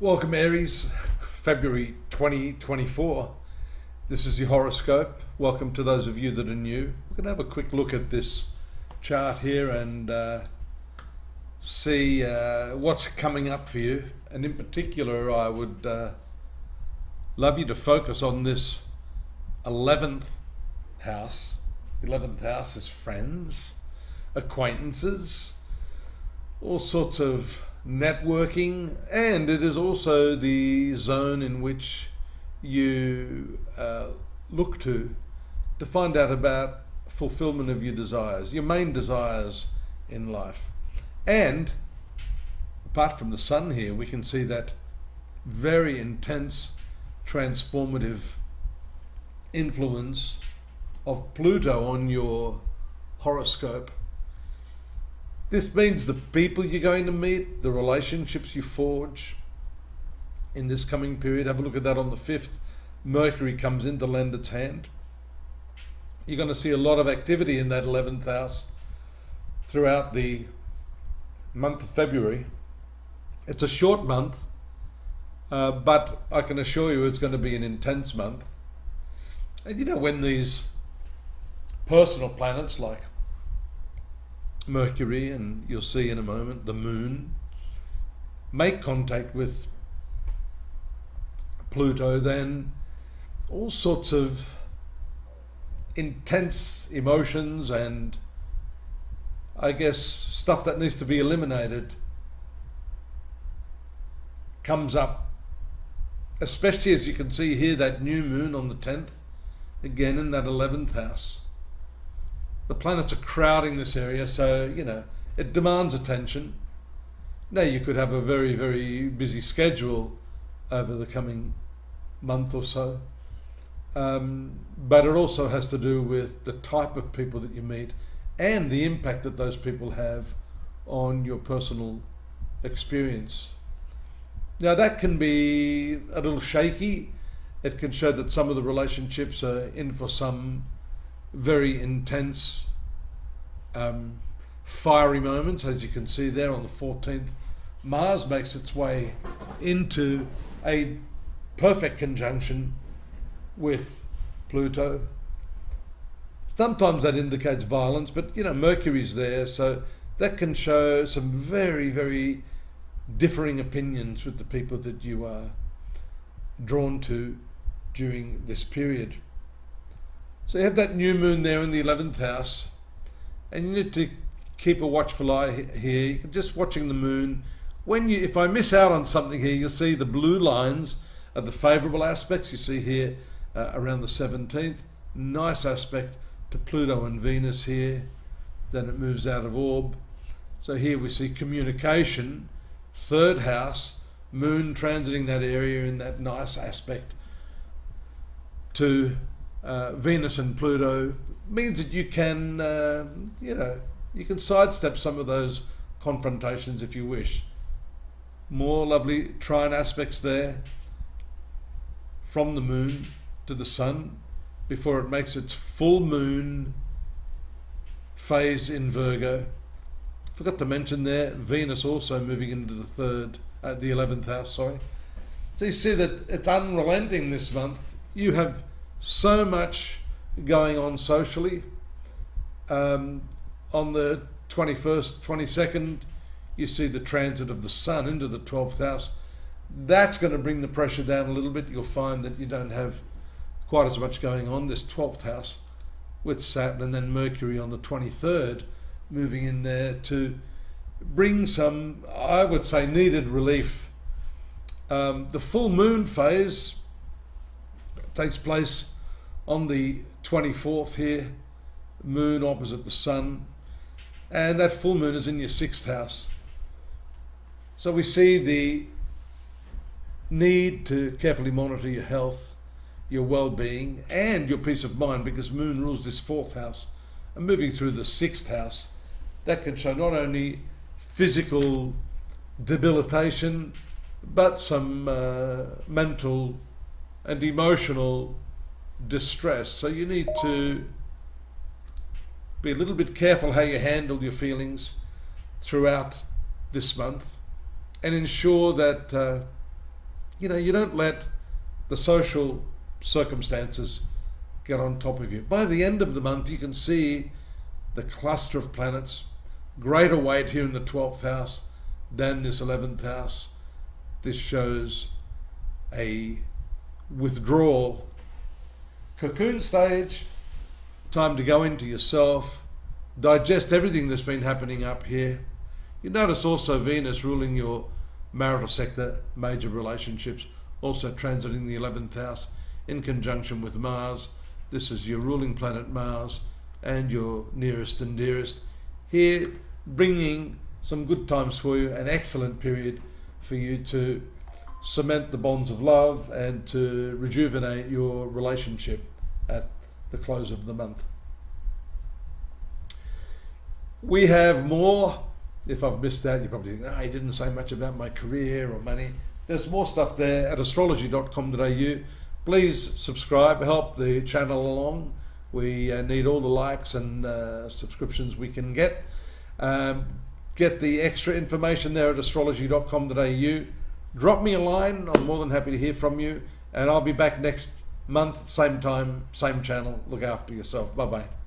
Welcome Aries, February 2024. This is your horoscope. Welcome to those of you that are new. We're going to have a quick look at this chart here and see what's coming up for you. And in particular, I would love you to focus on this 11th house. 11th house is friends, acquaintances, all sorts of networking, and it is also the zone in which you look to find out about fulfillment of your desires, your main desires in life. And apart from the sun here, we can see that very intense transformative influence of Pluto on your horoscope. This means the people you're going to meet, the relationships you forge in this coming period. Have a look at that on the 5th. Mercury comes in to lend its hand. You're going to see a lot of activity in that 11th house throughout the month of February. It's a short month, but I can assure you it's going to be an intense month. And you know, when these personal planets like Mercury, and you'll see in a moment the moon, make contact with Pluto, then all sorts of intense emotions and I guess stuff that needs to be eliminated comes up, especially as you can see here, that new moon on the 10th, again in that 11th house. The planets are crowding this area, so, you know, it demands attention. Now, you could have a very, very busy schedule over the coming month or so. But it also has to do with the type of people that you meet and the impact that those people have on your personal experience. Now, that can be a little shaky. It can show that some of the relationships are in for some very intense fiery moments. As you can see there on the 14th, Mars makes its way into a perfect conjunction with Pluto. Sometimes that indicates violence, but you know, Mercury's there, so that can show some very, very differing opinions with the people that you are drawn to during this period. So you have that new moon there in the 11th house, and you need to keep a watchful eye here. You're just watching the moon. If I miss out on something here, you'll see the blue lines are the favorable aspects. You see here around the 17th, nice aspect to Pluto and Venus here. Then it moves out of orb. So here we see communication, 3rd house, moon transiting that area in that nice aspect to Venus and Pluto. Means that you can, you can sidestep some of those confrontations if you wish. More lovely trine aspects there from the moon to the sun before it makes its full moon phase in Virgo. Forgot to mention there, Venus also moving into the 11th house, sorry. So you see that it's unrelenting this month. You have so much going on socially. On the 21st, 22nd, you see the transit of the sun into the 12th house. That's going to bring the pressure down a little bit. You'll find that you don't have quite as much going on, this 12th house with Saturn, and then Mercury on the 23rd moving in there to bring some, I would say, needed relief. The full moon phase takes place on the 24th here, moon opposite the sun, and that full moon is in your 6th house. So we see the need to carefully monitor your health, your well-being, and your peace of mind, because moon rules this 4th house. And moving through the 6th house, that can show not only physical debilitation, but some mental and emotional distress. So you need to be a little bit careful how you handle your feelings throughout this month, and ensure that you don't let the social circumstances get on top of you. By the end of the month, you can see the cluster of planets, greater weight here in the 12th house than this 11th house. This shows a withdrawal, cocoon stage, time to go into yourself, digest everything that's been happening up here. You notice also Venus ruling your marital sector, major relationships, also transiting the 11th house in conjunction with Mars. This is your ruling planet Mars and your nearest and dearest. Here, bringing some good times for you, an excellent period for you to cement the bonds of love and to rejuvenate your relationship at the close of the month. We have more. If I've missed out, you probably think, he didn't say much about my career or money. There's more stuff there at astrology.com.au. Please subscribe, help the channel along. We need all the likes and subscriptions we can get. Get the extra information there at astrology.com.au. Drop me a line. I'm more than happy to hear from you. And I'll be back next month, same time, same channel. Look after yourself. Bye-bye.